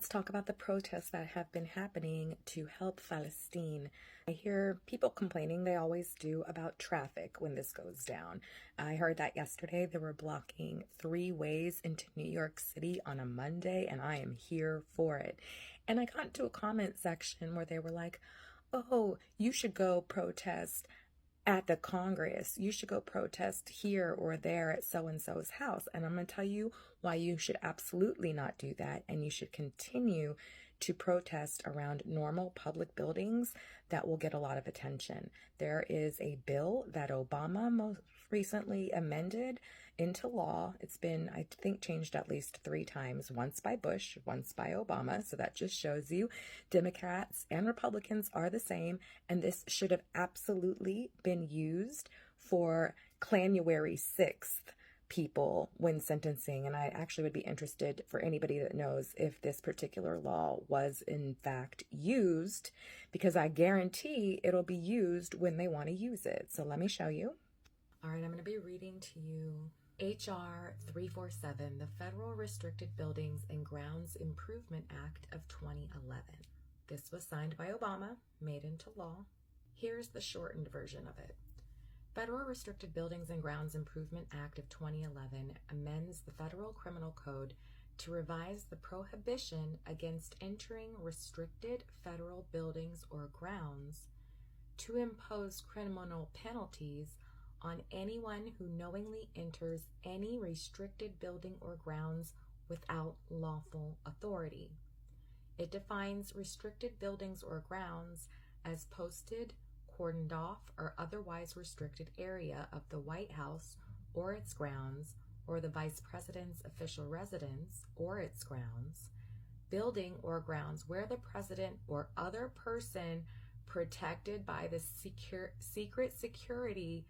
Let's talk about the protests that have been happening to help Palestine. I hear people complaining, they always do, about traffic when this goes down. I heard that yesterday they were blocking 3 ways into New York City on a Monday, and I am here for it. And I got into a comment section where they were like, oh, you should go protest at the Congress. You should go protest here or there at so-and-so's house. And I'm going to tell you why you should absolutely not do that. And you should continue to protest around normal public buildings that will get a lot of attention. There is a bill that Obama most recently amended into law. It's been, I think, changed at least 3 times, once by Bush, once by Obama. So that just shows you Democrats and Republicans are the same. And this should have absolutely been used for January 6th people when sentencing. And I actually would be interested for anybody that knows if this particular law was in fact used, because I guarantee it'll be used when they want to use it. So let me show you. All right, I'm going to be reading to you H.R. 347, the Federal Restricted Buildings and Grounds Improvement Act of 2011. This was signed by Obama, made into law. Here's the shortened version of it. Federal Restricted Buildings and Grounds Improvement Act of 2011 amends the Federal Criminal Code to revise the prohibition against entering restricted federal buildings or grounds, to impose criminal penalties on anyone who knowingly enters any restricted building or grounds without lawful authority. It defines restricted buildings or grounds as posted, cordoned off, or otherwise restricted area of the White House or its grounds, or the Vice President's official residence or its grounds, building or grounds where the President or other person protected by the secret security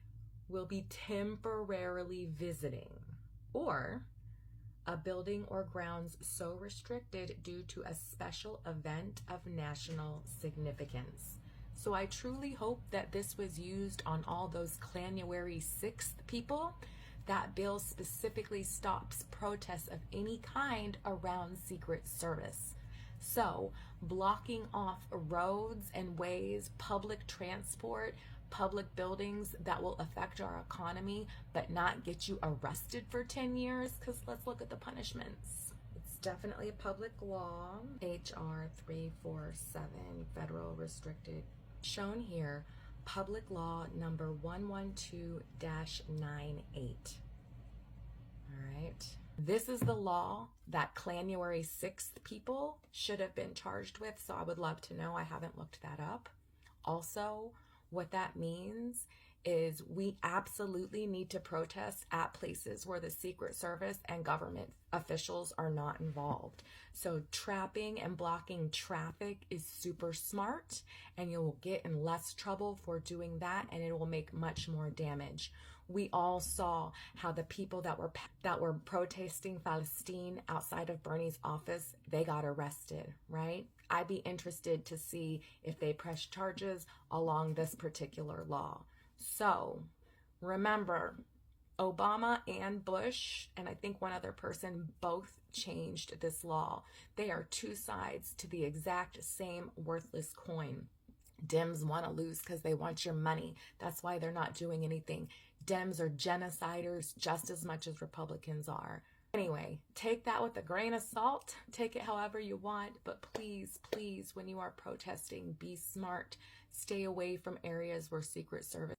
will be temporarily visiting, or a building or grounds so restricted due to a special event of national significance. So I truly hope that this was used on all those January 6th people. That bill specifically stops protests of any kind around Secret Service. So blocking off roads and ways, public transport, public buildings that will affect our economy but not get you arrested for 10 years, because let's look at the punishments. It's definitely a public law. H.R. 347, Federal Restricted. Shown here, public law number 112-98. All right. This is the law that January 6th people should have been charged with, so I would love to know. I haven't looked that up. Also, what that means is we absolutely need to protest at places where the Secret Service and government officials are not involved. So trapping and blocking traffic is super smart, and you'll get in less trouble for doing that, and it will make much more damage. We all saw how the people that were protesting Palestine outside of Bernie's office, they got arrested, right? I'd be interested to see if they press charges along this particular law. So remember, Obama and Bush, and I think one other person, both changed this law. They are 2 sides to the exact same worthless coin. Dems want to lose because they want your money. That's why they're not doing anything. Dems are genociders just as much as Republicans are. Anyway, take that with a grain of salt. Take it however you want, but please, please, when you are protesting, be smart. Stay away from areas where Secret Service